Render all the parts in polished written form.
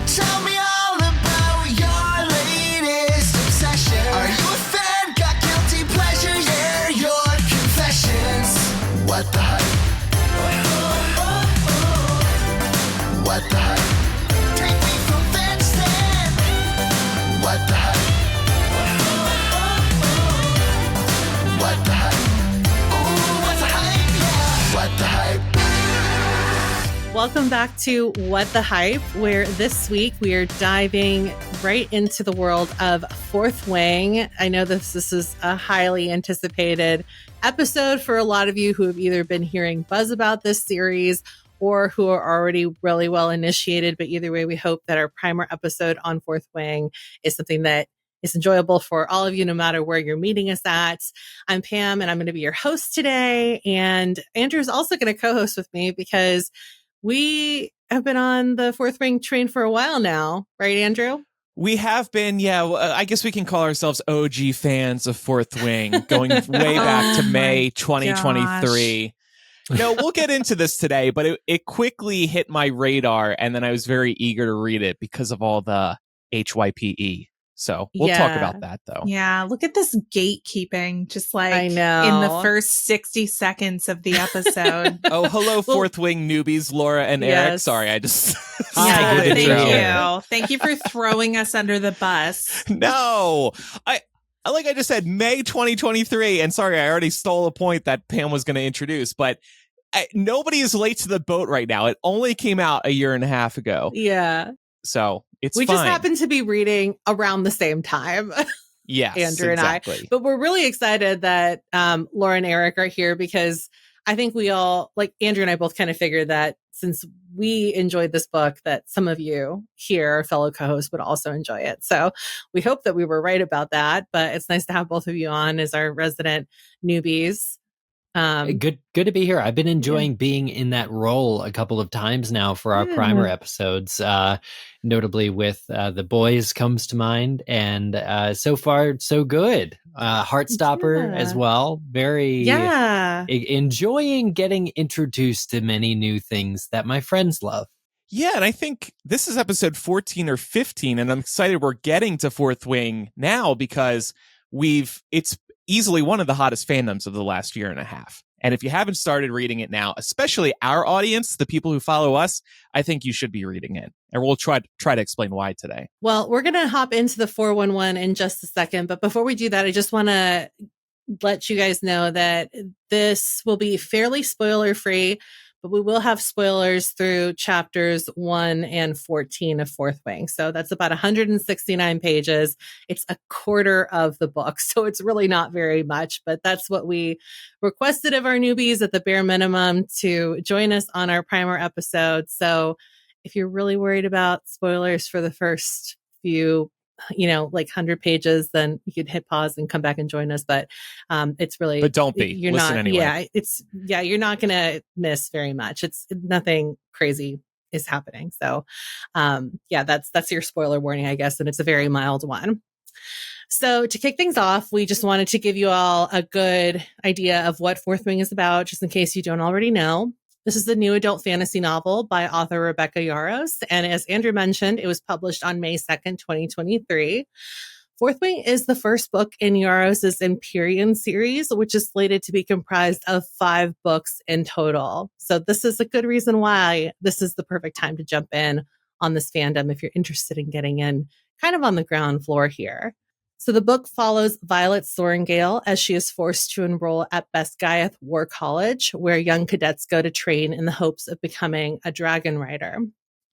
Tell me all about your latest obsession. Are you a fan? Got guilty pleasures? Yeah, your confessions. What the hype? What the hype? Take me from fan to stand. What the hype? What the hype? Ooh, what's the hype? Yeah. What the hype? Welcome back to What the Hype, where this week we are diving right into the world of Fourth Wing. I know this is a highly anticipated episode for a lot of you who have either been hearing buzz about this series or who are already really well initiated. But either way, we hope that our primer episode on Fourth Wing is something that is enjoyable for all of you, no matter where you're meeting us at. I'm Pam, and I'm going to be your host today. And Andrew's also going to co-host with me because we have been on the Fourth Wing train for a while now, right, Andrew? We have been, yeah. I guess we can call ourselves OG fans of Fourth Wing, going way back to May 2023. No, we'll get into this today, but it quickly hit my radar, and then I was very eager to read it because of all the HYPE. So we'll talk about that, though. Yeah, look at this gatekeeping, just like I know. in the first 60 seconds of the episode. Oh, hello, Fourth Wing newbies, Laura and Eric. Yes. Sorry, I just... Yeah, stole the thank intro. you. Thank you for throwing us under the bus. No, I just said May 2023, and sorry, I already stole a point that Pam was going to introduce, but nobody is late to the boat right now. It only came out a year and a half ago. Yeah. So it's We fine. just happen to be reading around the same time, Yes, Andrew and exactly. I. But we're really excited that Laura and Eric are here because I think we all, like Andrew and I both kind of figured that since we enjoyed this book, that some of you here, our fellow co-hosts, would also enjoy it. So we hope that we were right about that. But it's nice to have both of you on as our resident newbies. Good to be here. I've been enjoying being in that role a couple of times now for our primer episodes, notably with The Boys comes to mind, and so far so good. Heartstopper as well. Very enjoying getting introduced to many new things that my friends love. Yeah, and I think this is episode 14 or 15, and I'm excited we're getting to Fourth Wing now because it's easily one of the hottest fandoms of the last year and a half. And if you haven't started reading it now, especially our audience, the people who follow us, I think you should be reading it. And we'll try to explain why today. Well, we're going to hop into the 411 in just a second. But before we do that, I just want to let you guys know that this will be fairly spoiler-free, but we will have spoilers through chapters 1 and 14 of Fourth Wing. So that's about 169 pages. It's a quarter of the book. So it's really not very much, but that's what we requested of our newbies at the bare minimum to join us on our primer episode. So if you're really worried about spoilers for the first few, like 100 pages, then you could hit pause and come back and join us. But it's really, but don't be. You're Listen not, anyway. You're not going to miss very much. It's nothing crazy is happening. So, that's your spoiler warning, I guess. And it's a very mild one. So to kick things off, we just wanted to give you all a good idea of what Fourth Wing is about, just in case you don't already know. This is the new adult fantasy novel by author Rebecca Yarros. And as Andrew mentioned, it was published on May 2nd, 2023. Fourth Wing is the first book in Yarros' Empyrean series, which is slated to be comprised of 5 books in total. So this is a good reason why this is the perfect time to jump in on this fandom if you're interested in getting in kind of on the ground floor here. So the book follows Violet Sorengale as she is forced to enroll at Basgiath War College, where young cadets go to train in the hopes of becoming a dragon rider.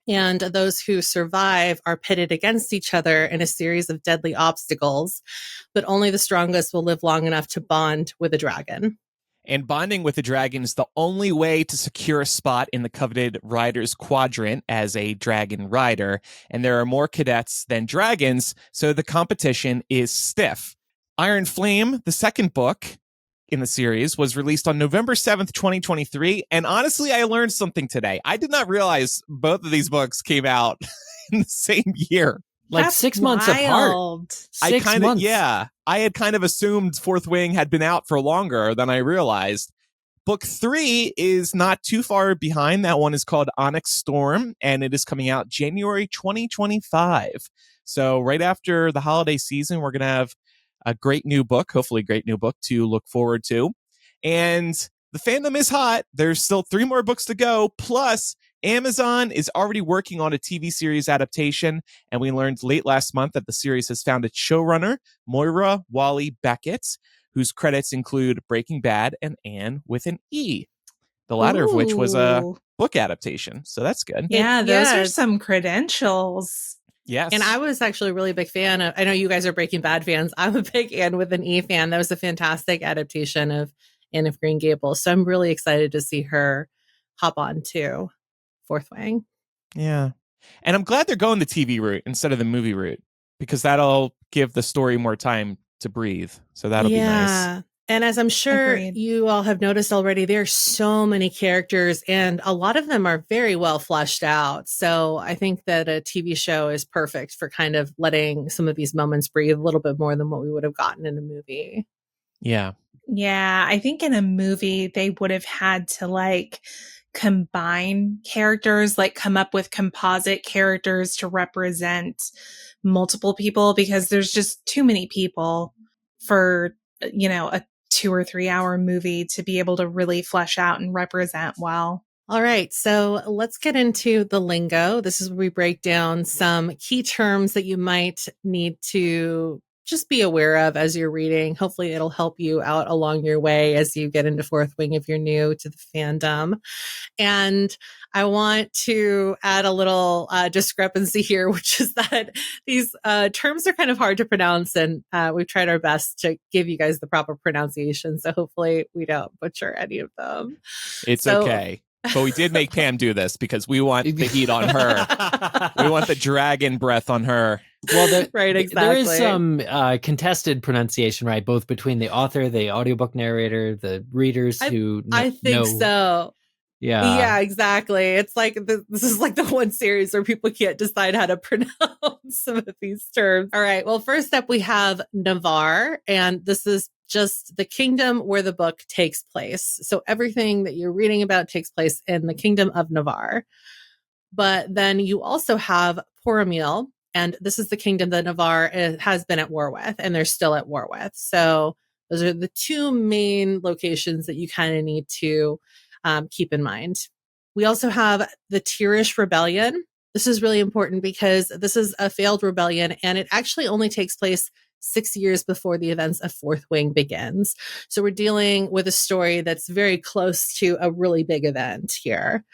And those who survive are pitted against each other in a series of deadly obstacles, but only the strongest will live long enough to bond with a dragon. And bonding with the dragon is the only way to secure a spot in the coveted Riders Quadrant as a dragon rider. And there are more cadets than dragons, so the competition is stiff. Iron Flame, the second book in the series, was released on November 7th, 2023. And honestly, I learned something today. I did not realize both of these books came out in the same year. Like That's 6 months apart. wild. 6 months. I had kind of assumed Fourth Wing had been out for longer than I realized. book 3 is not too far behind. That one is called Onyx Storm, and it is coming out January 2025. So right after the holiday season, we're going to have a great new book, hopefully a great new book to look forward to. And the fandom is hot. There's still 3 more books to go. Plus, Amazon is already working on a TV series adaptation, and we learned late last month that the series has found its showrunner, Moira Wally Beckett, whose credits include Breaking Bad and Anne with an E, the latter of which was a Ooh. book adaptation. So that's good. Yeah, those yeah. are some credentials. Yes. And I was actually a really big fan of, I know you guys are Breaking Bad fans. I'm a big Anne with an E fan. That was a fantastic adaptation of Anne of Green Gables. So I'm really excited to see her hop on to Fourth Wing. Yeah. And I'm glad they're going the TV route instead of the movie route, because that'll give the story more time to breathe. So that'll be nice. And as I'm sure Agreed. you all have noticed already, there are so many characters and a lot of them are very well fleshed out. So I think that a TV show is perfect for kind of letting some of these moments breathe a little bit more than what we would have gotten in a movie. Yeah. Yeah, I think in a movie they would have had to like combine characters, like come up with composite characters to represent multiple people, because there's just too many people for, a 2 or 3 hour movie to be able to really flesh out and represent well. All right, so let's get into the lingo. This is where we break down some key terms that you might need to just be aware of as you're reading. Hopefully it'll help you out along your way as you get into Fourth Wing if you're new to the fandom. And I want to add a little discrepancy here, which is that these terms are kind of hard to pronounce, and we've tried our best to give you guys the proper pronunciation. So hopefully we don't butcher any of them. It's okay. But we did make Pam do this because we want the heat on her. We want the dragon breath on her. Well, Right, there exactly. is some contested pronunciation, right? Both between the author, the audiobook narrator, the readers who I think know. so. Yeah. Exactly. It's like this is like the one series where people can't decide how to pronounce some of these terms. All right. Well, first up, we have Navarre, and this is just the kingdom where the book takes place. So everything that you're reading about takes place in the kingdom of Navarre. But then you also have Poromil, and this is the kingdom that Navarre has been at war with, and they're still at war with. So those are the 2 main locations that you kind of need to keep in mind. We also have the Tirish Rebellion. This is really important because this is a failed rebellion, and it actually only takes place 6 years before the events of Fourth Wing begins. So we're dealing with a story that's very close to a really big event here.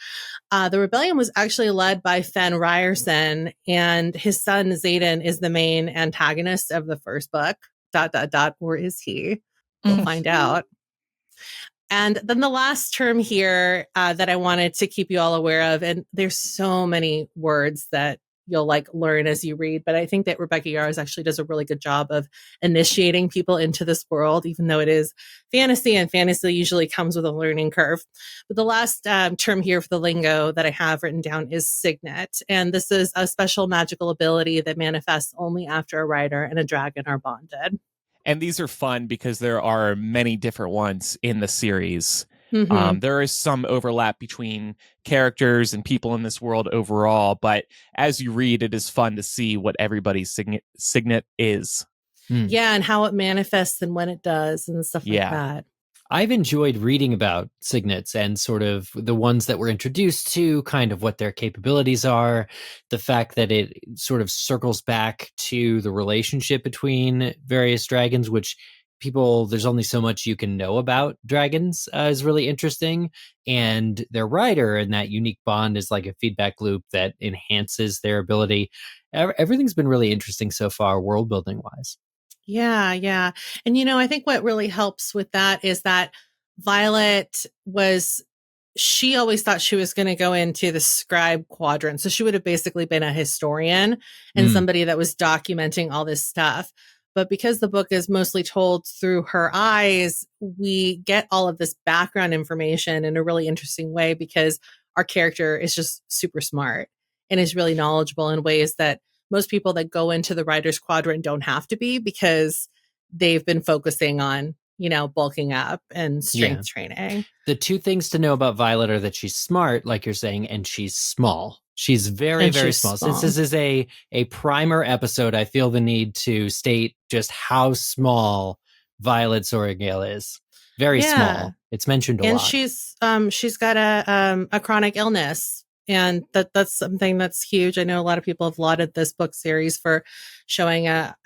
The rebellion was actually led by Fen Ryerson, and his son Xaden is the main antagonist of the first book. ... Or is he? We'll find out. And then the last term here that I wanted to keep you all aware of, and there's so many words that you'll like learn as you read, but I think that Rebecca Yarros actually does a really good job of initiating people into this world, even though it is fantasy, and fantasy usually comes with a learning curve. But the last term here for the lingo that I have written down is signet. And this is a special magical ability that manifests only after a rider and a dragon are bonded. And these are fun because there are many different ones in the series. Mm-hmm. There is some overlap between characters and people in this world overall, but as you read, it is fun to see what everybody's signet is. Yeah, and how it manifests and when it does and stuff like that. I've enjoyed reading about signets and sort of the ones that we're introduced to, kind of what their capabilities are, the fact that it sort of circles back to the relationship between various dragons, which there's only so much you can know about dragons is really interesting. And their rider and that unique bond is like a feedback loop that enhances their ability. Everything's been really interesting so far, world building wise. Yeah. And, I think what really helps with that is that Violet she always thought she was going to go into the scribe quadrant. So she would have basically been a historian and somebody that was documenting all this stuff. But because the book is mostly told through her eyes, we get all of this background information in a really interesting way because our character is just super smart and is really knowledgeable in ways that most people that go into the writer's quadrant don't have to be, because they've been focusing on bulking up and strength training. The two things to know about Violet are that she's smart, like you're saying, and she's small. She's very, very small. Since this is a primer episode, I feel the need to state just how small Violet Sorrengail is. Very small. It's mentioned a lot. And she's got a chronic illness, and that's something that's huge. I know a lot of people have lauded this book series for showing a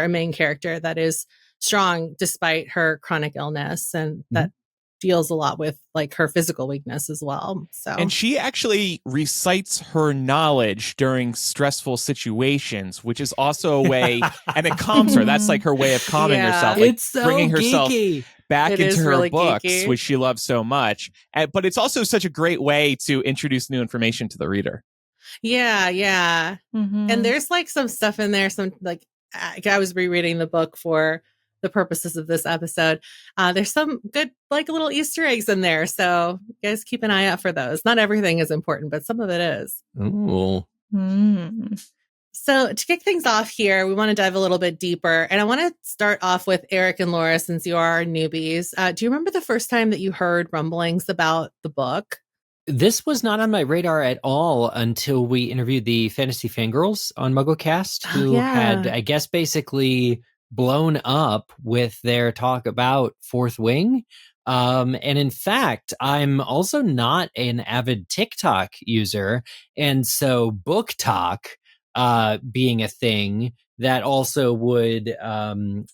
main character that is strong despite her chronic illness, and that deals a lot with like her physical weakness as well. So, and she actually recites her knowledge during stressful situations, which is also a way, and it calms her. That's like her way of calming herself, like it's so bringing herself back into her really books, geeky. which she loves so much. But it's also such a great way to introduce new information to the reader. Yeah. And there's like some stuff in there. Some like I was rereading the book for the purposes of this episode. There's some good like little Easter eggs in there. So you guys keep an eye out for those. Not everything is important, but some of it is. Ooh. So to kick things off here, we want to dive a little bit deeper. And I want to start off with Eric and Laura, since you are our newbies. Do you remember the first time that you heard rumblings about the book? This was not on my radar at all until we interviewed the Fantasy Fangirls on MuggleCast, who had, I guess, basically blown up with their talk about Fourth Wing. And in fact, I'm also not an avid TikTok user. And so book talk being a thing that also would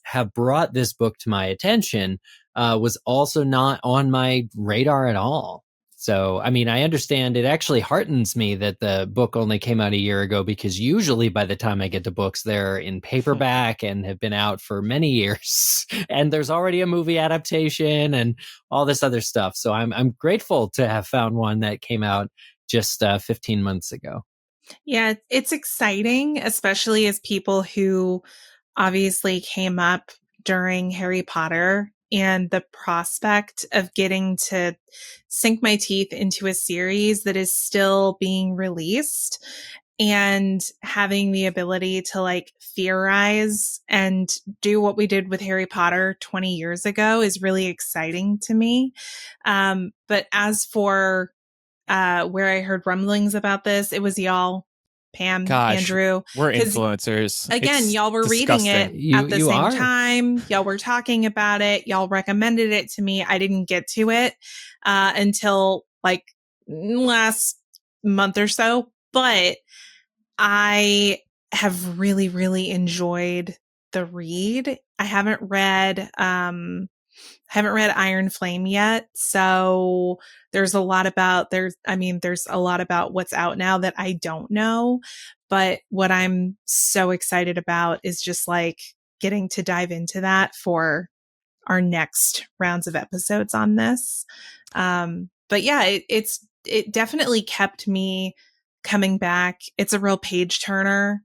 have brought this book to my attention was also not on my radar at all. So, I mean, I understand it actually heartens me that the book only came out a year ago, because usually by the time I get to books, they're in paperback and have been out for many years. And there's already a movie adaptation and all this other stuff. So I'm grateful to have found one that came out just 15 months ago. Yeah, it's exciting, especially as people who obviously came up during Harry Potter, and the prospect of getting to sink my teeth into a series that is still being released and having the ability to like theorize and do what we did with Harry Potter 20 years ago is really exciting to me. But as for where I heard rumblings about this, it was y'all, Pam, Andrew. We're influencers. Again, y'all were reading it at the same time. Y'all were talking about it. Y'all recommended it to me. I didn't get to it until like last month or so. But I have really, really enjoyed the read. I haven't read Iron Flame yet. So there's a lot about what's out now that I don't know. But what I'm so excited about is just like getting to dive into that for our next rounds of episodes on this. But yeah, it definitely kept me coming back. It's a real page turner.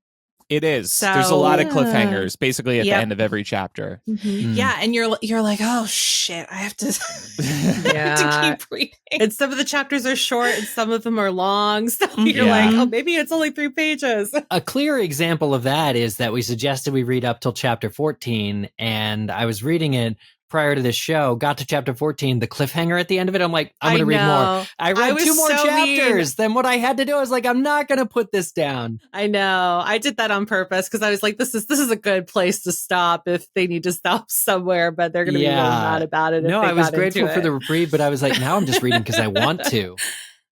It is. So, there's a lot of cliffhangers basically at the end of every chapter. Yeah, and you're like, oh shit, I have to, to keep reading. And some of the chapters are short and some of them are long. So you're like, oh, maybe it's only 3 pages. A clear example of that is that we suggested we read up till chapter 14, and I was reading it prior to this show, got to chapter 14, the cliffhanger at the end of it. I'm like, I'm going to read more. I read 2 more chapters than what I had to do. I was like, I'm not going to put this down. I know. I did that on purpose because I was like, this is a good place to stop if they need to stop somewhere, but they're going to be really mad about it. No, I was grateful for the reprieve, but I was like, now I'm just reading because I want to.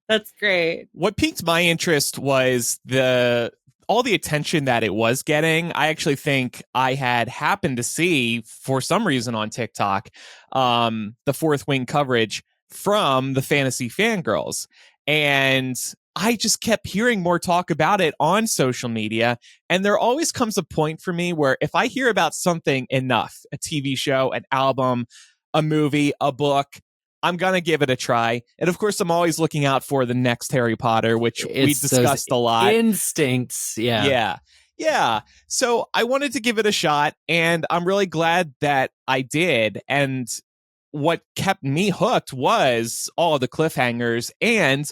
That's great. What piqued my interest was all the attention that it was getting. I actually think I had happened to see, for some reason on TikTok, the Fourth Wing coverage from the Fantasy Fangirls. And I just kept hearing more talk about it on social media. And there always comes a point for me where if I hear about something enough, a TV show, an album, a movie, a book, I'm going to give it a try. And of course, I'm always looking out for the next Harry Potter, which we discussed a lot. Instincts. Yeah. So I wanted to give it a shot, and I'm really glad that I did. And what kept me hooked was all of the cliffhangers and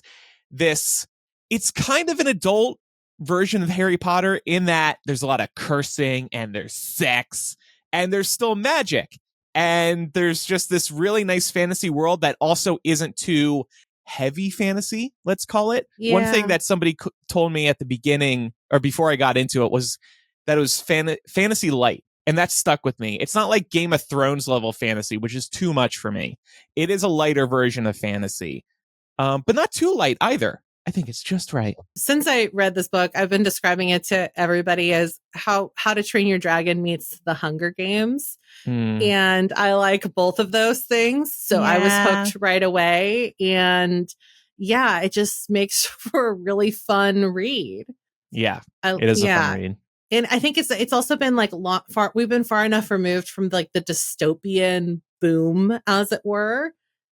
this. It's kind of an adult version of Harry Potter in that there's a lot of cursing and there's sex and there's still magic. And there's just this really nice fantasy world that also isn't too heavy fantasy, let's call it. One thing that somebody told me at the beginning or before I got into it was that it was fantasy light. And that stuck with me. It's not like Game of Thrones level fantasy, which is too much for me. It is a lighter version of fantasy, but not too light either. I think it's just right. Since I read this book, I've been describing it to everybody as How to Train Your Dragon meets the Hunger Games. And I like both of those things. So I was hooked right away. And yeah, it just makes for a really fun read. Yeah, it is a fun read. And I think it's also been like we've been far enough removed from like the dystopian boom, as it were,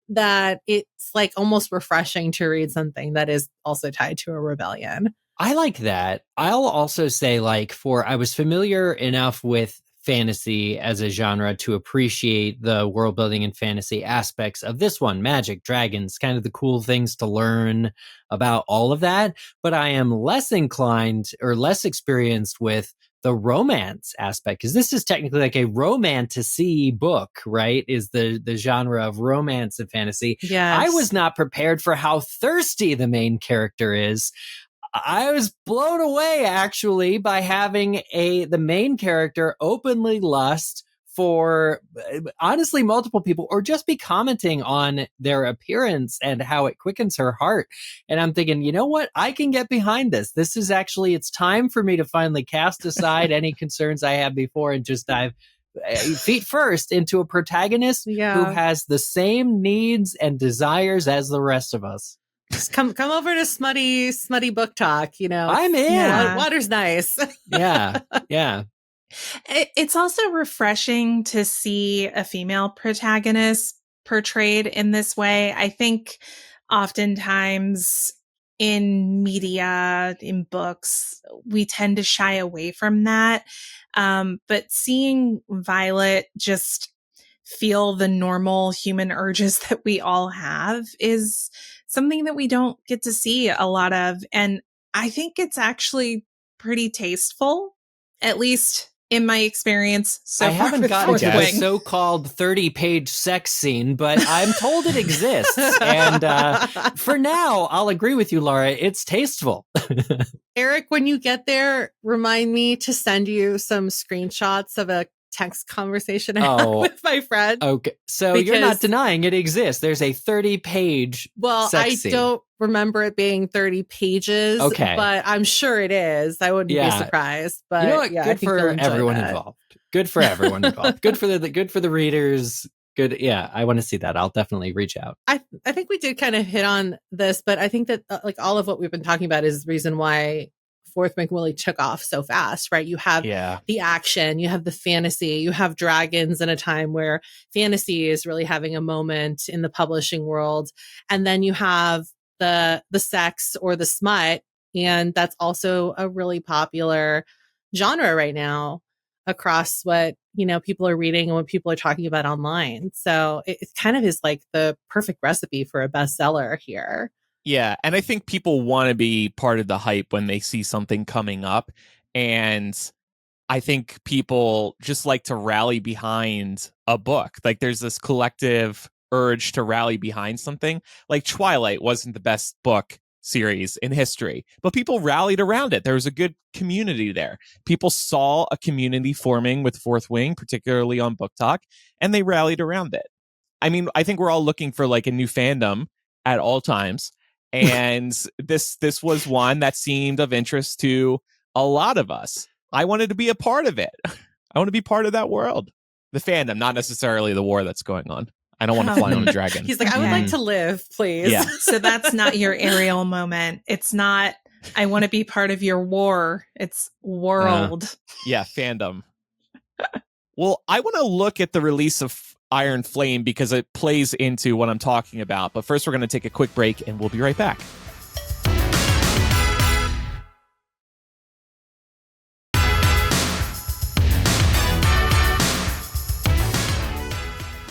that it's like almost refreshing to read something that is also tied to a rebellion. I like that. I'll also say, like, I was familiar enough with fantasy as a genre to appreciate the world building and fantasy aspects of this one, magic, dragons, kind of the cool things to learn about all of that. But I am less inclined or less experienced with the romance aspect, because this is technically like a romantasy book, right? Is the genre of romance and fantasy. Yes. I was not prepared for how thirsty the main character is. I was blown away, actually, by having the main character openly lust for, honestly, multiple people, or just be commenting on their appearance and how it quickens her heart. And I'm thinking, you know what? I can get behind this. This is actually, it's time for me to finally cast aside any concerns I had before and just dive feet first into a protagonist who has the same needs and desires as the rest of us. Just come over to smutty book talk. You know, I'm in. Yeah. Water's nice. Yeah. It's also refreshing to see a female protagonist portrayed in this way. I think oftentimes in media, in books, we tend to shy away from that. But seeing Violet just feel the normal human urges that we all have is something that we don't get to see a lot of. And I think it's actually pretty tasteful, at least in my experience so I far. haven't gotten to the so-called 30-page sex scene, but I'm told it exists. And for now, I'll agree with you, Laura. It's tasteful. Eric, when you get there, remind me to send you some screenshots of a text conversation I had with my friend. Okay. So you're not denying it exists. There's a 30-page sex scene. Don't remember it being 30 pages. Okay. But I'm sure it is. I wouldn't be surprised. But you know what? Yeah, good for everyone involved. Good for everyone involved. Good for the readers. Good. Yeah, I want to see that. I'll definitely reach out. I think we did kind of hit on this, but I think that like all of what we've been talking about is the reason why Fourth McWillie took off so fast, right? You have the action, you have the fantasy, you have dragons in a time where fantasy is really having a moment in the publishing world. And then you have the sex or the smut. And that's also a really popular genre right now across what, people are reading and what people are talking about online. So it kind of is like the perfect recipe for a bestseller here. Yeah, and I think people want to be part of the hype when they see something coming up. And I think people just like to rally behind a book. Like there's this collective urge to rally behind something. Like Twilight wasn't the best book series in history, but people rallied around it. There was a good community there. People saw a community forming with Fourth Wing, particularly on Book Talk, and they rallied around it. I mean, I think we're all looking for like a new fandom at all times. And this was one that seemed of interest to a lot of us. I wanted to be a part of it. I want to be part of that world. The fandom, not necessarily the war that's going on. I don't want to fly on a dragon. He's like, I would like to live, please. Yeah. So that's not your Ariel moment. It's not, I want to be part of your war. It's world. Yeah, fandom. Well, I want to look at the release of Iron Flame because it plays into what I'm talking about. But first, we're going to take a quick break and we'll be right back.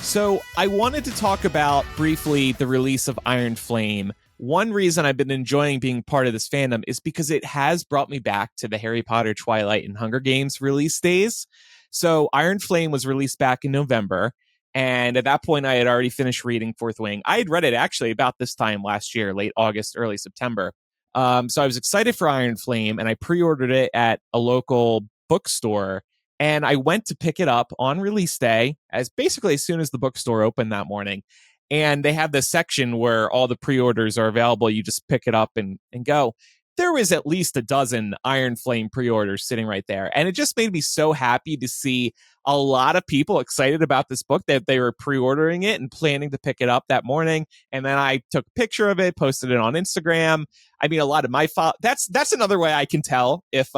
So I wanted to talk about briefly the release of Iron Flame. One reason I've been enjoying being part of this fandom is because it has brought me back to the Harry Potter, Twilight, and Hunger Games release days. So Iron Flame was released back in November. And at that point, I had already finished reading Fourth Wing. I had read it actually about this time last year, late August, early September. So I was excited for Iron Flame, and I pre-ordered it at a local bookstore. And I went to pick it up on release day, as soon as the bookstore opened that morning. And they have this section where all the pre-orders are available. You just pick it up and go. There was at least a dozen Iron Flame pre-orders sitting right there. And it just made me so happy to see a lot of people excited about this book that they were pre-ordering it and planning to pick it up that morning. And then I took a picture of it, posted it on Instagram. I mean, a lot of my that's another way I can tell if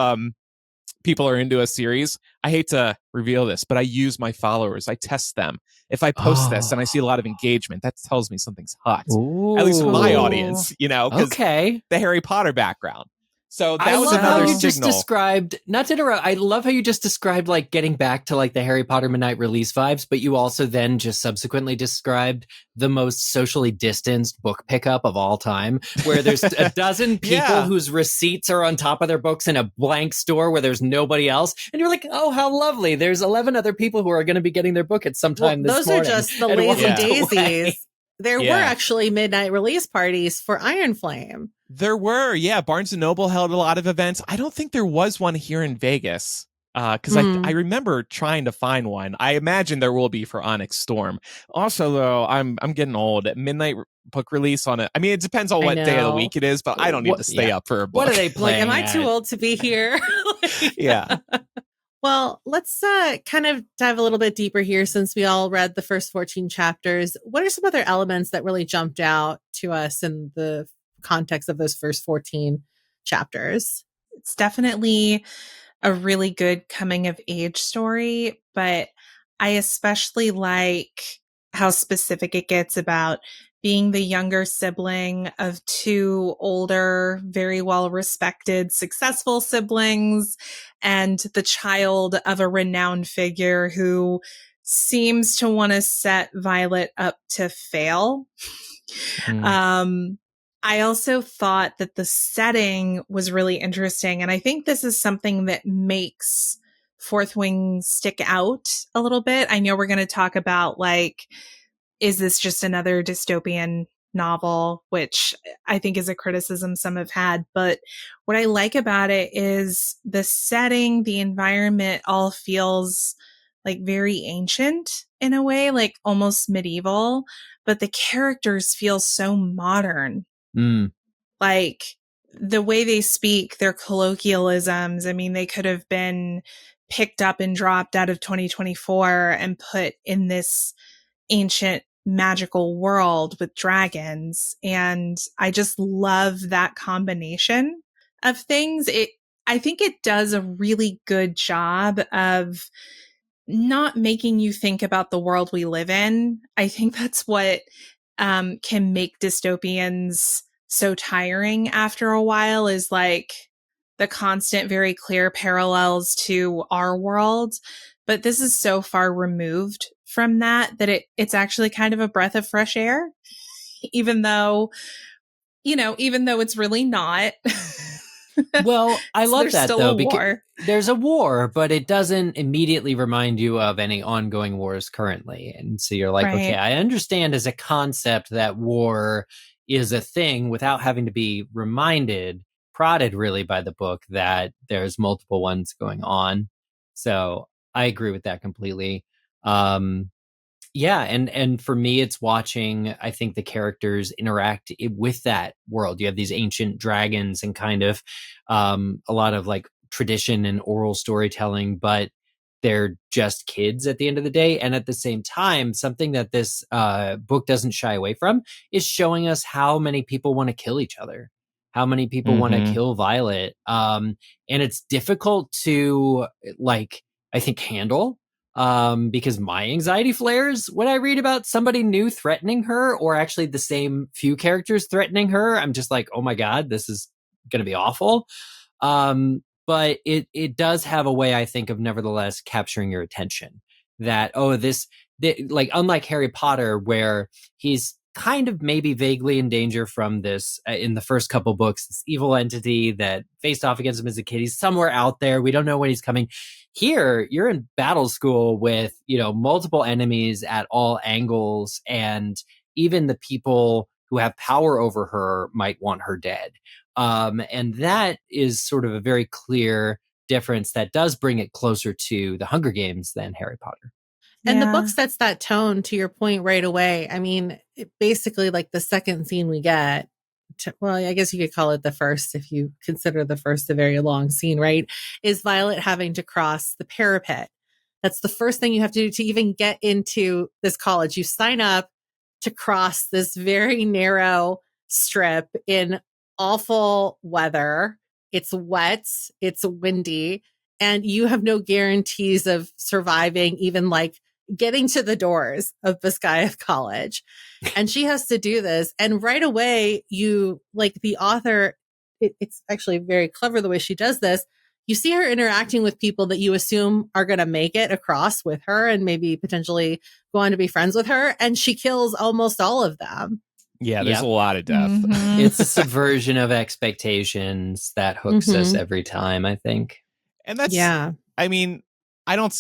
people are into a series. I hate to reveal this, but I use my followers. I test them. If I post this and I see a lot of engagement, that tells me something's hot. Ooh. At least with my audience, because okay. the Harry Potter background. So that I was love how another you just signal. described, not to interrupt, I love how you just described like getting back to like the Harry Potter Midnight release vibes, but you also then just subsequently described the most socially distanced book pickup of all time, where there's a dozen people Yeah. whose receipts are on top of their books in a blank store where there's nobody else. And you're like, oh, how lovely. There's 11 other people who are going to be getting their book at some time this those morning. are just the And it lazy wasn't away. daisies. There were actually midnight release parties for Iron Flame. There were, yeah. Barnes & Noble held a lot of events. I don't think there was one here in Vegas because I remember trying to find one. I imagine there will be for Onyx Storm. Also, though, I'm getting old. Midnight book release on it. I mean, it depends on what day of the week it is, but I don't need to stay up for a book. What are they playing? Like, am I too old to be here? Yeah. Well, let's kind of dive a little bit deeper here since we all read the first 14 chapters. What are some other elements that really jumped out to us in the context of those first 14 chapters? It's definitely a really good coming of age story, but I especially like how specific it gets about being the younger sibling of two older, very well respected, successful siblings, and the child of a renowned figure who seems to want to set Violet up to fail. I also thought that the setting was really interesting. And I think this is something that makes Fourth Wing stick out a little bit. I know we're going to talk about like, is this just another dystopian novel, which I think is a criticism some have had. But what I like about it is the setting, the environment all feels like very ancient in a way, like almost medieval, but the characters feel so modern. Like the way they speak, their colloquialisms. I mean, they could have been picked up and dropped out of 2024 and put in this ancient magical world with dragons. And I just love that combination of things. I think it does a really good job of not making you think about the world we live in. I think that's what can make dystopians so tiring after a while, is like the constant, very clear parallels to our world. But this is so far removed from that it's actually kind of a breath of fresh air, even though it's really not. Well, I love that still though, a because war. there's a war, but it doesn't immediately remind you of any ongoing wars currently. And so you're like, Right. okay, I understand as a concept that war is a thing without having to be prodded really by the book that there's multiple ones going on. So I agree with that completely. Yeah, and for me, it's watching, I think, the characters interact with that world. You have these ancient dragons and kind of a lot of like tradition and oral storytelling, but they're just kids at the end of the day. And at the same time, something that this book doesn't shy away from is showing us how many people want to kill each other, how many people want to kill Violet. And it's difficult to, like, I think, handle. Because my anxiety flares when I read about somebody new threatening her, or actually the same few characters threatening her. I'm just like, oh my God, this is going to be awful. But it does have a way, I think, of nevertheless capturing your attention that, like, unlike Harry Potter, where he's kind of maybe vaguely in danger from this, in the first couple books, this evil entity that faced off against him as a kid. He's somewhere out there. We don't know when he's coming. Here, you're in battle school with, multiple enemies at all angles, and even the people who have power over her might want her dead. And that is sort of a very clear difference that does bring it closer to the Hunger Games than Harry Potter. And the Yeah. book sets that tone, to your point, right away. I mean, basically, like the second scene we get, well, I guess you could call it the first if you consider the first a very long scene, right? Is Violet having to cross the parapet. That's the first thing you have to do to even get into this college. You sign up to cross this very narrow strip in awful weather. It's wet, it's windy, and you have no guarantees of surviving, even like getting to the doors of Biscayeth College. And she has to do this. And right away, you, like the author, it's actually very clever the way she does this. You see her interacting with people that you assume are going to make it across with her and maybe potentially go on to be friends with her. And she kills almost all of them. Yeah, there's Yep. a lot of death. Mhm. It's a subversion of expectations that hooks us Mhm. every time, I think. And that's, Yeah. I mean, I don't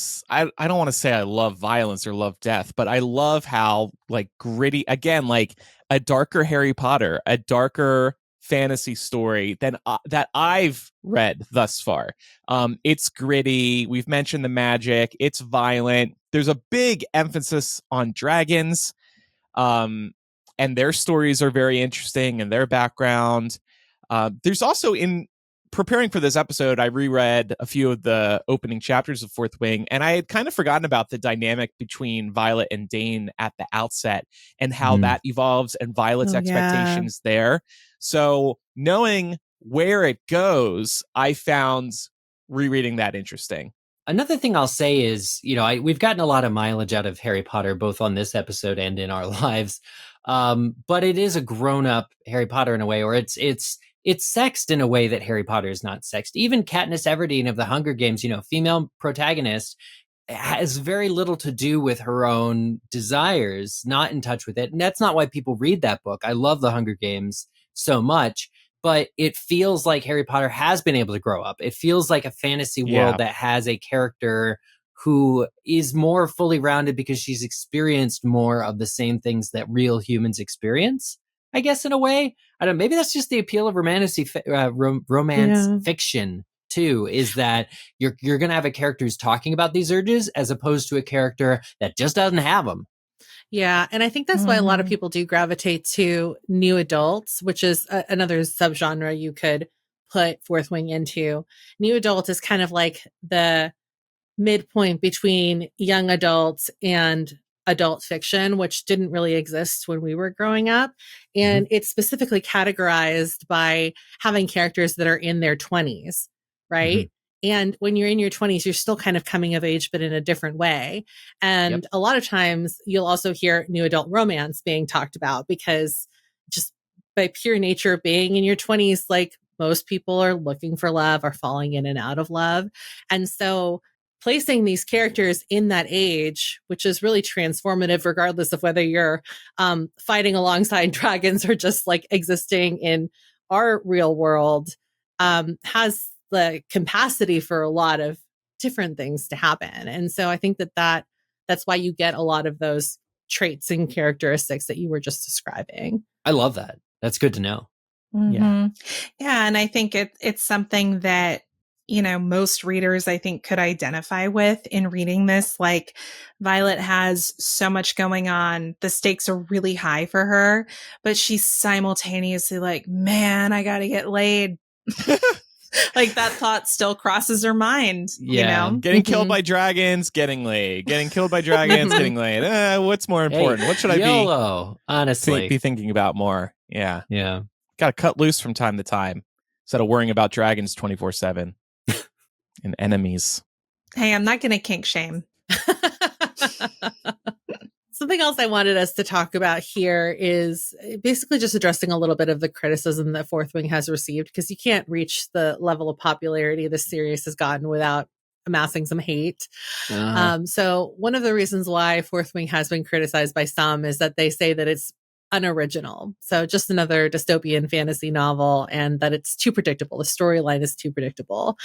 want to say I love violence or love death, but I love how like gritty, again, like a darker Harry Potter, a darker fantasy story than that I've read thus far. It's gritty. We've mentioned the magic. It's violent. There's a big emphasis on dragons. And their stories are very interesting and their background. There's also, in preparing for this episode, I reread a few of the opening chapters of Fourth Wing, and I had kind of forgotten about the dynamic between Violet and Dane at the outset and how that evolves and Violet's Oh, yeah. expectations there. So knowing where it goes, I found rereading that interesting. Another thing I'll say is, we've gotten a lot of mileage out of Harry Potter, both on this episode and in our lives. But it is a grown-up Harry Potter in a way, or it's sexed in a way that Harry Potter is not sexed. Even Katniss Everdeen of the Hunger Games, female protagonist, has very little to do with her own desires, not in touch with it. And that's not why people read that book. I love the Hunger Games so much, but it feels like Harry Potter has been able to grow up. It feels like a fantasy world that has a character who is more fully rounded because she's experienced more of the same things that real humans experience, I guess, in a way. I don't know, maybe that's just the appeal of romance Yeah. fiction too, is that you're going to have a character who's talking about these urges as opposed to a character that just doesn't have them. Yeah. And I think that's why a lot of Mhm. people do gravitate to new adults, which is another subgenre you could put Fourth Wing into. New adult is kind of like the midpoint between young adults and adult fiction, which didn't really exist when we were growing up. And it's specifically categorized by having characters that are in their 20s, right? And when you're in your 20s, you're still kind of coming of age, but in a different way. And a lot of times you'll also hear new adult romance being talked about because just by pure nature of being in your 20s, like most people are looking for love, are falling in and out of love. And so placing these characters in that age, which is really transformative, regardless of whether you're fighting alongside dragons or just like existing in our real world, has the capacity for a lot of different things to happen. And so I think that's why you get a lot of those traits and characteristics that you were just describing. I love that. That's good to know. Yeah. Yeah. And I think it's something that, most readers, I think, could identify with in reading this. Like, Violet has so much going on. The stakes are really high for her, but she's simultaneously like, man, I got to get laid. Like, that thought still crosses her mind, Yeah. Getting killed by dragons, getting laid. Getting killed by dragons, getting laid. What's more important? Hey, What should I YOLO, honestly. be thinking about more? Yeah. Yeah. Got to cut loose from time to time instead of worrying about dragons 24/7 and enemies. Hey, I'm not going to kink shame. Something else I wanted us to talk about here is basically just addressing a little bit of the criticism that Fourth Wing has received, because you can't reach the level of popularity this series has gotten without amassing some hate. So one of the reasons why Fourth Wing has been criticized by some is that they say that it's unoriginal. So just another dystopian fantasy novel, and that it's too predictable. The storyline is too predictable.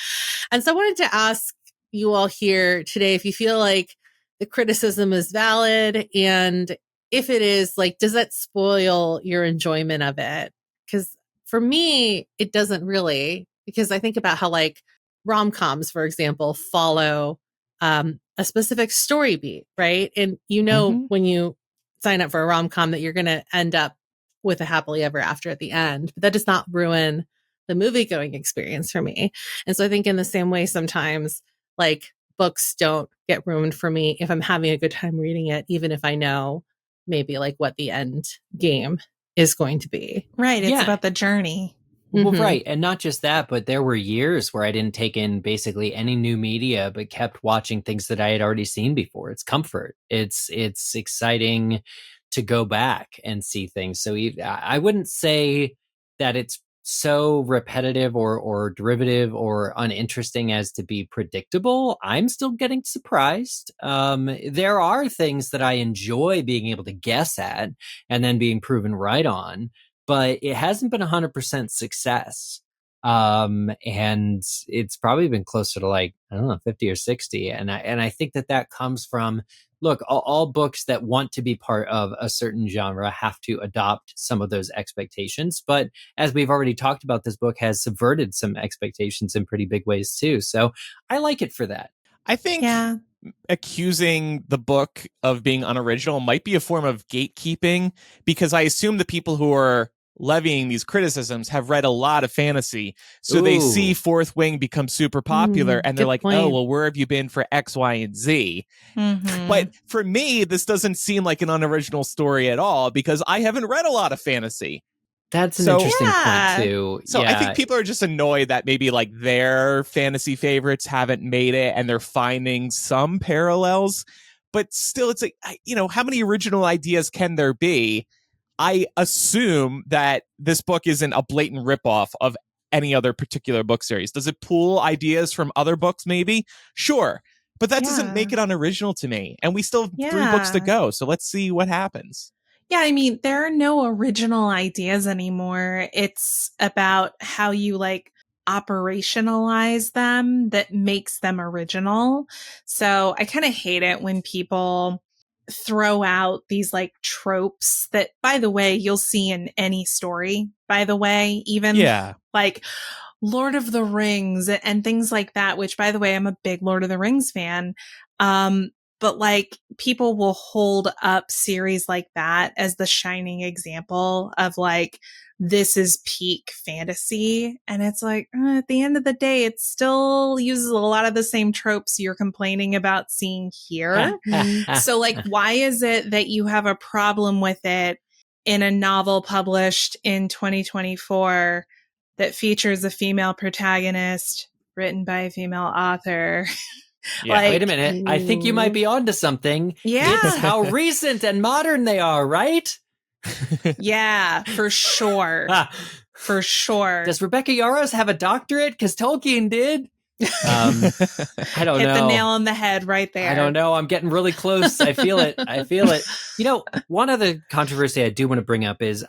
And so I wanted to ask you all hear today, if you feel like the criticism is valid, and if it is, like, does that spoil your enjoyment of it? Because for me, it doesn't really, because I think about how, like, rom-coms, for example, follow a specific story beat, right? And when you sign up for a rom-com that you're going to end up with a happily ever after at the end, but that does not ruin the movie going experience for me. And so I think in the same way, sometimes like books don't get ruined for me if I'm having a good time reading it, even if I know maybe like what the end game is going to be. Right. It's Yeah. about the journey. Well, Mhm. right. And not just that, but there were years where I didn't take in basically any new media, but kept watching things that I had already seen before. It's comfort. It's exciting to go back and see things. So I wouldn't say that it's so repetitive or derivative or uninteresting as to be predictable. I'm still getting surprised. There are things that I enjoy being able to guess at and then being proven right on, but it hasn't been 100% success. And it's probably been closer to like, I don't know, 50 or 60. And I think that comes from, look, all books that want to be part of a certain genre have to adopt some of those expectations. But as we've already talked about, this book has subverted some expectations in pretty big ways too. So I like it for that. I think Yeah. accusing the book of being unoriginal might be a form of gatekeeping, because I assume the people who are levying these criticisms have read a lot of fantasy. So they see Ooh. Fourth Wing become super popular and they're Good like, point. oh, well, where have you been for X, Y, and Z? Mhm. But for me, this doesn't seem like an unoriginal story at all, because I haven't read a lot of fantasy. That's an So- interesting Yeah. point too. So I think people are just annoyed that maybe like their fantasy favorites haven't made it and they're finding some parallels. But still, it's like, how many original ideas can there be? I assume that this book isn't a blatant ripoff of any other particular book series. Does it pull ideas from other books, maybe? Sure. But that doesn't Yeah. make it unoriginal to me. And we still have 3 Yeah. books to go. So let's see what happens. Yeah, I mean, there are no original ideas anymore. It's about how you like operationalize them that makes them original. So I kind of hate it when people throw out these like tropes that, by the way, you'll see in any story, by the way, even Yeah. like Lord of the Rings and things like that, which by the way, I'm a big Lord of the Rings fan. But like people will hold up series like that as the shining example of like, this is peak fantasy. And it's like, at the end of the day, it still uses a lot of the same tropes you're complaining about seeing here. So like, why is it that you have a problem with it in a novel published in 2024 that features a female protagonist written by a female author? Yeah. Like, Wait a minute. I think you might be onto something. Yeah. It's how recent and modern they are, right? yeah, for sure. For sure. Does Rebecca Yarros have a doctorate? Because Tolkien did. I don't Hit know. the nail on the head right there. I don't know. I'm getting really close. I feel it. I feel it. One other controversy I do want to bring up is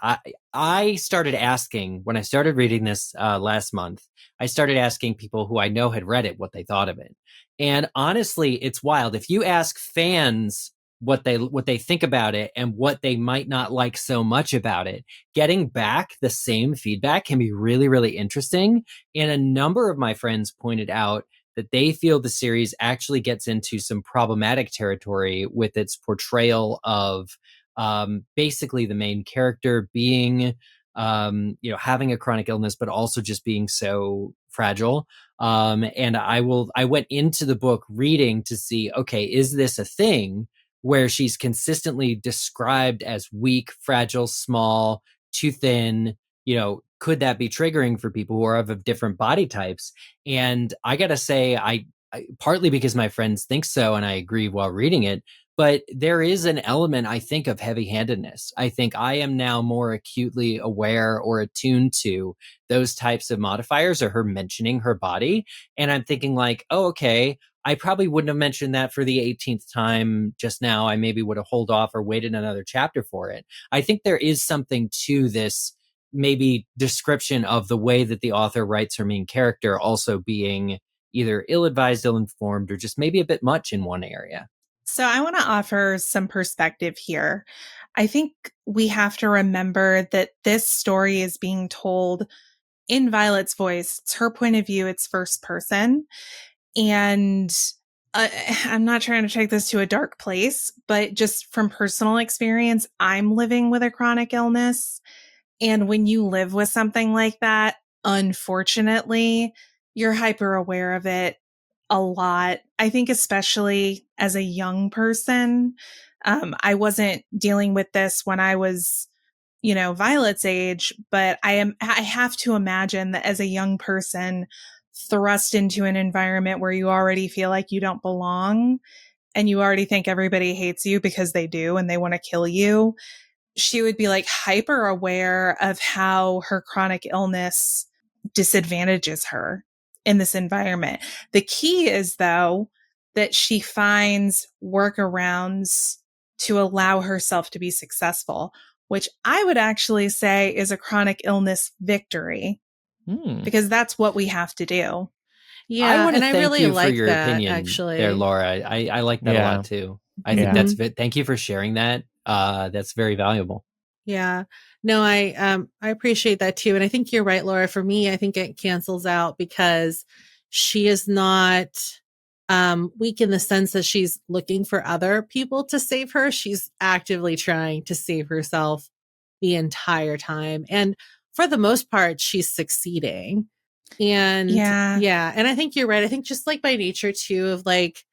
I started asking, when I started reading this last month, I started asking people who I know had read it what they thought of it. And honestly, it's wild. If you ask fans what they think about it and what they might not like so much about it, getting back the same feedback can be really, really interesting. And a number of my friends pointed out that they feel the series actually gets into some problematic territory with its portrayal of basically the main character being, having a chronic illness, but also just being so fragile. And I went into the book reading to see, okay, is this a thing where she's consistently described as weak, fragile, small, too thin? Could that be triggering for people who are of different body types? And I gotta say, I partly because my friends think so, and I agree while reading it, but there is an element, I think, of heavy-handedness. I think I am now more acutely aware or attuned to those types of modifiers, or her mentioning her body. And I'm thinking like, oh, okay, I probably wouldn't have mentioned that for the 18th time just now. I maybe would have held off or waited another chapter for it. I think there is something to this maybe description of the way that the author writes her main character also being either ill-advised, ill-informed, or just maybe a bit much in one area. So I want to offer some perspective here. I think we have to remember that this story is being told in Violet's voice. It's her point of view. It's first person. And I'm not trying to take this to a dark place, but just from personal experience, I'm living with a chronic illness. And when you live with something like that, unfortunately, you're hyper aware of it a lot. I think especially as a young person, I wasn't dealing with this when I was, Violet's age, but I have to imagine that as a young person thrust into an environment where you already feel like you don't belong and you already think everybody hates you because they do and they want to kill you, she would be like hyper aware of how her chronic illness disadvantages her in this environment. The key is, though, that she finds workarounds to allow herself to be successful, which I would actually say is a chronic illness victory, because that's what we have to do. Yeah, I want to and thank I really you like for your that, opinion actually. there, Laura. I like that a lot too. I think that's thank you for sharing that. That's very valuable. Yeah. No, I appreciate that too. And I think you're right, Laura. For me, I think it cancels out because she is not weak in the sense that she's looking for other people to save her. She's actively trying to save herself the entire time. And for the most part, she's succeeding. And yeah. And I think you're right. I think just like by nature too, of like,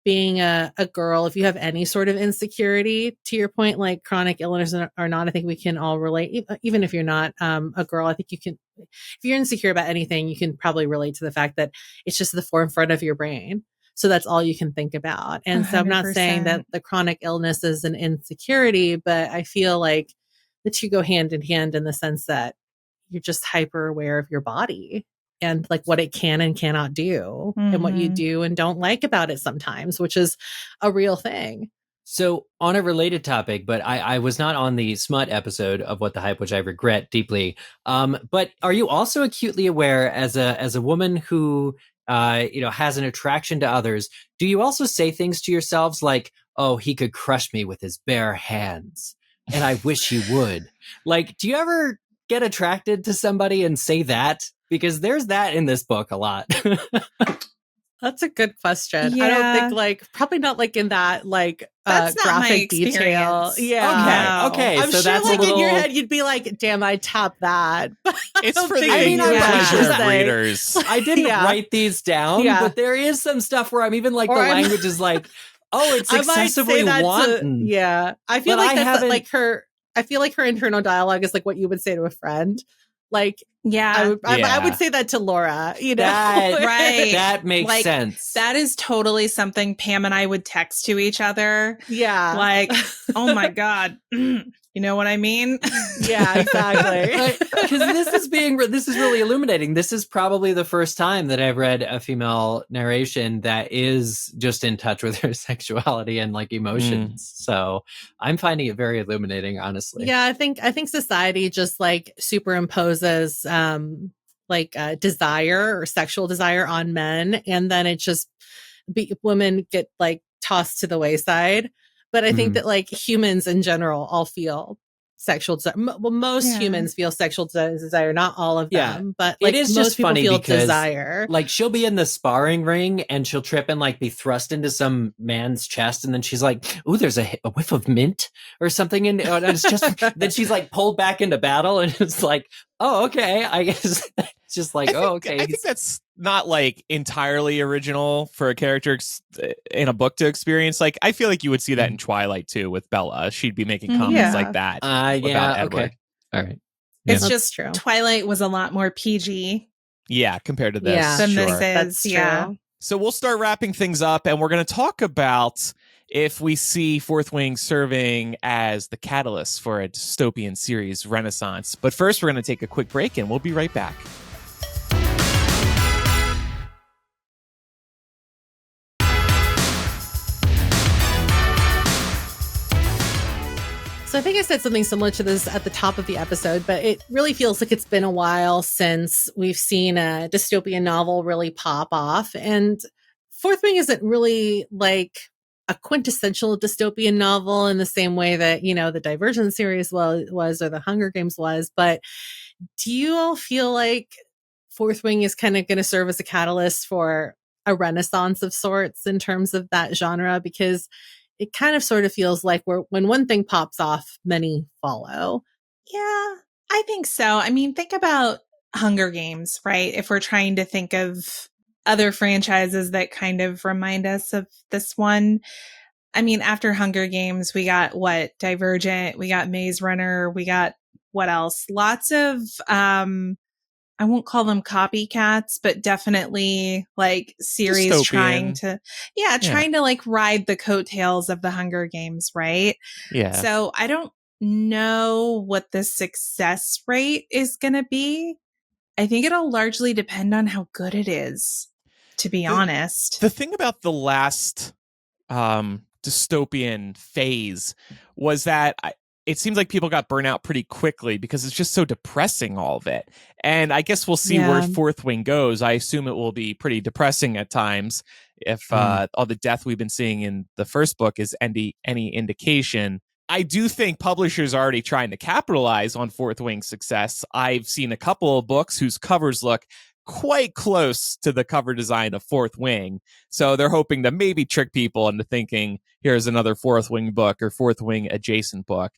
being a girl, if you have any sort of insecurity, to your point, like chronic illness or not, I think we can all relate. Even if you're not a girl, I think you can, if you're insecure about anything, you can probably relate to the fact that it's just the forefront of your brain. So that's all you can think about. And 100%. So I'm not saying that the chronic illness is an insecurity, but I feel like the two go hand in hand in the sense that you're just hyper aware of your body and like what it can and cannot do and what you do and don't like about it sometimes, which is a real thing. So on a related topic, but I was not on the smut episode of What the Hype, which I regret deeply. But are you also acutely aware as a woman who, has an attraction to others, do you also say things to yourselves like, oh, he could crush me with his bare hands and I wish he would? Like, do you ever get attracted to somebody and say that? Because there's that in this book a lot. That's a good question. Yeah. I don't think like, probably not like in that like that's not graphic my detail. experience. Yeah. Okay. I'm so sure that's like a little... in your head, you'd be like, damn, I tapped that. It's for the pleasure of readers. I didn't write these down, but there is some stuff where I'm even like, language is like, oh, it's excessively wanton. I feel like that's like her, I feel like her internal dialogue is like what you would say to a friend. Like, I would say that to Laura, right. That makes sense. That is totally something Pam and I would text to each other. Yeah. Like, oh my God. You know what I mean? Yeah, exactly. Because this is really illuminating. This is probably the first time that I've read a female narration that is just in touch with her sexuality and like emotions. So I'm finding it very illuminating, honestly. Yeah, I think society just like superimposes desire or sexual desire on men, and then it just women get like tossed to the wayside. But I think that like humans in general all feel sexual desire. Well, most humans feel sexual desire, not all of them, but like it is most just people funny feel because desire. Like she'll be in the sparring ring and she'll trip and like be thrust into some man's chest, and then she's like, "Ooh, there's a whiff of mint or something," and it's just then she's like pulled back into battle, and it's like, oh, okay, I guess it's just like, okay. I think that's not like entirely original for a character in a book to experience. Like, I feel like you would see that in Twilight too with Bella. She'd be making comments like that about Edward. Okay. All right. It's just true. Twilight was a lot more PG. Yeah, compared to this. Yeah, than sure. this is. That's true. So we'll start wrapping things up, and we're going to talk about if we see Fourth Wing serving as the catalyst for a dystopian series renaissance. But first, we're going to take a quick break, and we'll be right back. So I think I said something similar to this at the top of the episode, but it really feels like it's been a while since we've seen a dystopian novel really pop off. And Fourth Wing isn't really like a quintessential dystopian novel in the same way that, the Divergent series was or the Hunger Games was. But do you all feel like Fourth Wing is kind of going to serve as a catalyst for a renaissance of sorts in terms of that genre? Because it kind of sort of feels like when one thing pops off, many follow. Yeah, I think so. I mean, think about Hunger Games, right? If we're trying to think of other franchises that kind of remind us of this one. I mean, after Hunger Games, we got Divergent, we got Maze Runner, we got what else? Lots of I won't call them copycats, but definitely like series Dystopian. trying to like ride the coattails of the Hunger Games, right? Yeah. So I don't know what the success rate is going to be. I think it'll largely depend on how good it is, to be honest. The thing about the last dystopian phase was that it seems like people got burnt out pretty quickly because it's just so depressing, all of it. And I guess we'll see where Fourth Wing goes. I assume it will be pretty depressing at times if all the death we've been seeing in the first book is any indication. I do think publishers are already trying to capitalize on Fourth Wing's success. I've seen a couple of books whose covers look quite close to the cover design of Fourth Wing. So they're hoping to maybe trick people into thinking, here's another Fourth Wing book or Fourth Wing adjacent book.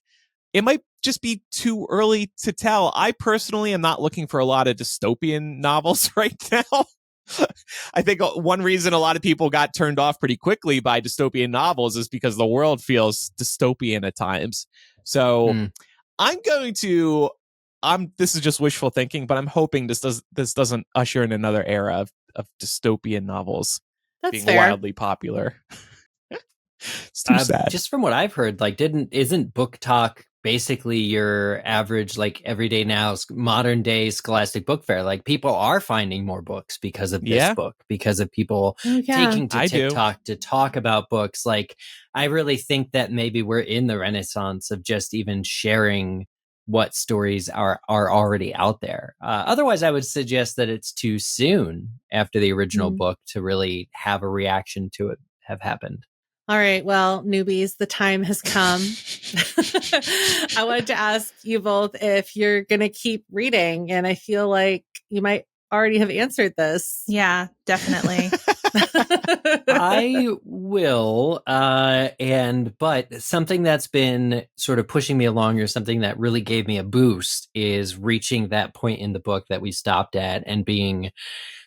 It might just be too early to tell. I personally am not looking for a lot of dystopian novels right now. I think one reason a lot of people got turned off pretty quickly by dystopian novels is because the world feels dystopian at times. So this is just wishful thinking, but I'm hoping this doesn't usher in another era of dystopian novels being wildly popular. It's too sad. Just from what I've heard, like isn't Book Talk basically your average, like everyday now modern day Scholastic Book Fair? Like people are finding more books because of this book, because of people taking to TikTok to talk about books. Like I really think that maybe we're in the renaissance of just even sharing what stories are already out there. Otherwise, I would suggest that it's too soon after the original book to really have a reaction to it have happened. All right. Well, newbies, the time has come. I wanted to ask you both if you're going to keep reading, and I feel like you might already have answered this. Yeah, definitely. I will. But something that's been sort of pushing me along, or something that really gave me a boost, is reaching that point in the book that we stopped at and being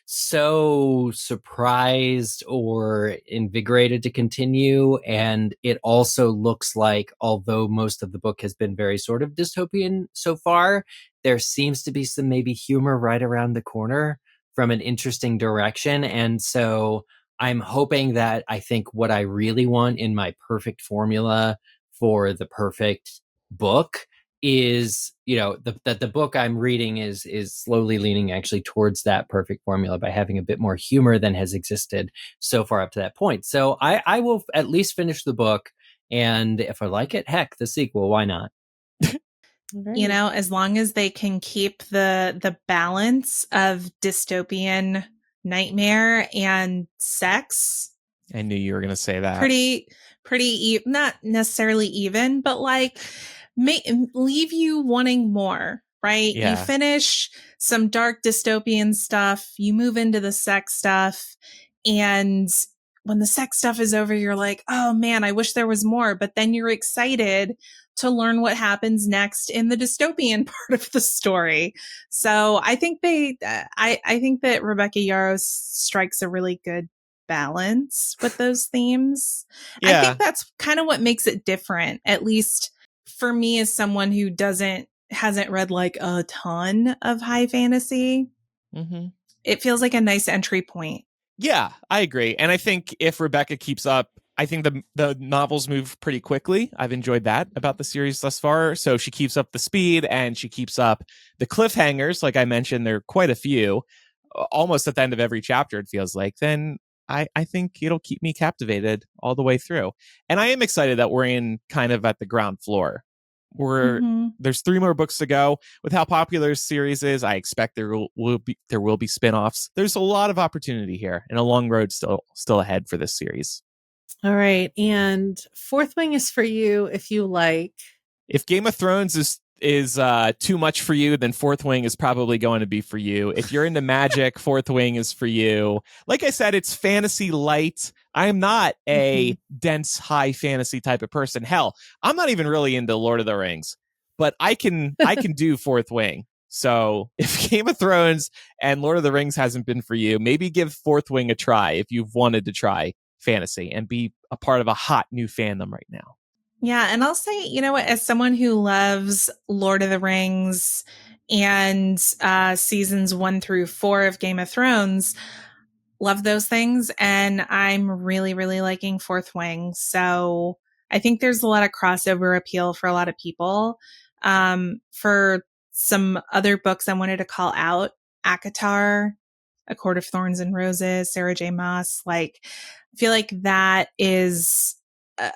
so surprised or invigorated to continue. And it also looks like, although most of the book has been very sort of dystopian so far, there seems to be some maybe humor right around the corner from an interesting direction. And so I'm hoping that I think what I really want in my perfect formula for the perfect book is, that the book I'm reading is slowly leaning actually towards that perfect formula by having a bit more humor than has existed so far up to that point. So I will at least finish the book, and if I like it, heck, the sequel, why not? As long as they can keep the balance of dystopian nightmare and sex. I knew you were going to say that. Pretty not necessarily even, but like leave you wanting more, right? Yeah. You finish some dark dystopian stuff, you move into the sex stuff, and when the sex stuff is over, you're like, oh man, I wish there was more. But then you're excited to learn what happens next in the dystopian part of the story. So I think I think that Rebecca Yarros strikes a really good balance with those themes. Yeah. I think that's kind of what makes it different, at least for me as someone who hasn't read like a ton of high fantasy. Mm-hmm. It feels like a nice entry point. Yeah, I agree. And I think if Rebecca keeps up, I think the novels move pretty quickly. I've enjoyed that about the series thus far. So she keeps up the speed and she keeps up the cliffhangers. Like I mentioned, there are quite a few, almost at the end of every chapter, it feels like. Then I think it'll keep me captivated all the way through. And I am excited that we're in kind of at the ground floor There's 3 more books to go. With how popular this series is, I expect there will be spin-offs. There's a lot of opportunity here, and a long road still ahead for this series. All right, and Fourth Wing is for you if you like. If Game of Thrones is too much for you, then Fourth Wing is probably going to be for you. If you're into magic, Fourth Wing is for you. Like I said, it's fantasy light. I am not a dense high fantasy type of person. Hell, I'm not even really into Lord of the Rings, but I can do Fourth Wing. So if Game of Thrones and Lord of the Rings hasn't been for you, maybe give Fourth Wing a try if you've wanted to try fantasy and be a part of a hot new fandom right now. Yeah, and I'll say, you know what, as someone who loves Lord of the Rings and seasons 1 through 4 of Game of Thrones, love those things, and I'm really, really liking Fourth Wing. So I think there's a lot of crossover appeal for a lot of people. For some other books I wanted to call out, ACOTAR, A Court of Thorns and Roses, Sarah J. Maas. Like, I feel like that is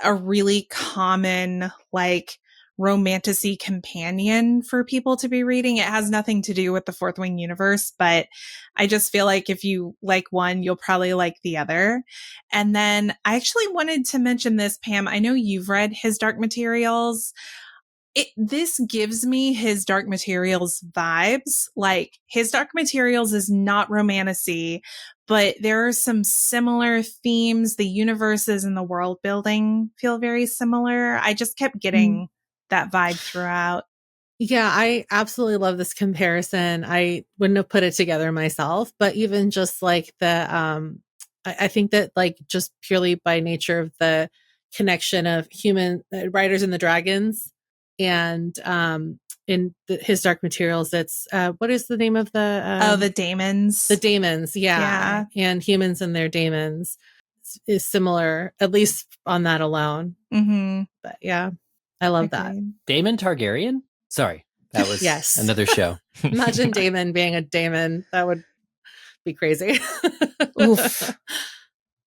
a really common, like, romantasy companion for people to be reading. It has nothing to do with the Fourth Wing universe, but I just feel like if you like one, you'll probably like the other. And then I actually wanted to mention this, Pam. I know you've read His Dark Materials. This gives me His Dark Materials vibes. Like, His Dark Materials is not romantasy, but there are some similar themes. The universes and the world building feel very similar. I just kept getting that vibe throughout. Yeah, I absolutely love this comparison. I wouldn't have put it together myself, but even just like I think that, like, just purely by nature of the connection of human Riders and the Dragons, and in His Dark Materials, it's what is the name of the the daemons. The daemons, yeah, and humans and their daemons is similar, at least on that alone. But yeah, I love that. Daemon Targaryen? Sorry, that was another show. Imagine Daemon being a daemon. That would be crazy. Oof.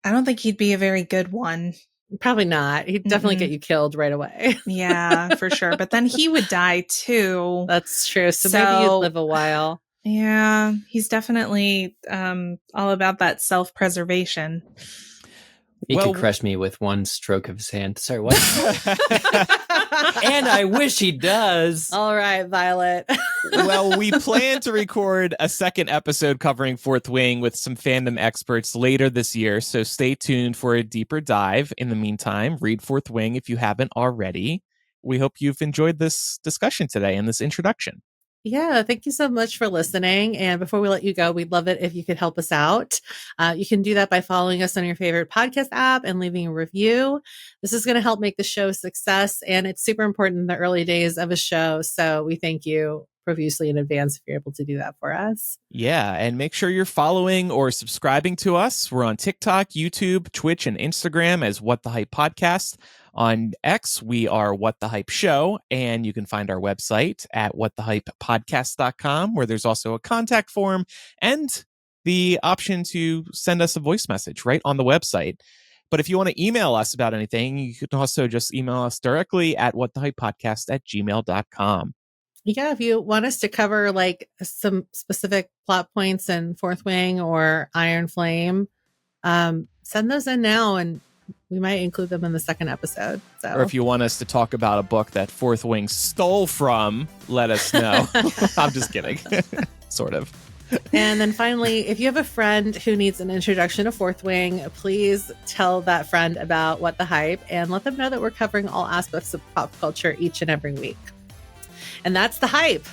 I don't think he'd be a very good one. Probably not. He'd definitely get you killed right away. Yeah, for sure. But then he would die too. That's true. So maybe you'd live a while. Yeah, he's definitely all about that self-preservation. He could crush me with one stroke of his hand. Sorry, what? And I wish he does. All right, Violet. Well, we plan to record a second episode covering Fourth Wing with some fandom experts later this year, so stay tuned for a deeper dive. In the meantime, read Fourth Wing if you haven't already. We hope you've enjoyed this discussion today and this introduction. Yeah, thank you so much for listening. And before we let you go, we'd love it if you could help us out. You can do that by following us on your favorite podcast app and leaving a review. This is going to help make the show a success, and it's super important in the early days of a show. So we thank you profusely in advance if you're able to do that for us. Yeah, and make sure you're following or subscribing to us. We're on TikTok, YouTube, Twitch, and Instagram as What the Hype Podcast. On X, we are What the Hype Show, and you can find our website at whatthehypepodcast.com, where there's also a contact form and the option to send us a voice message right on the website. But if you want to email us about anything, you can also just email us directly at whatthehypepodcast@gmail.com. Yeah, if you want us to cover like some specific plot points in Fourth Wing or Iron Flame, send those in now, and we might include them in the second episode. So, or if you want us to talk about a book that Fourth Wing stole from, let us know. I'm just kidding. Sort of. And then finally, if you have a friend who needs an introduction to Fourth Wing, please tell that friend about What the Hype and let them know that we're covering all aspects of pop culture each and every week. And that's The Hype.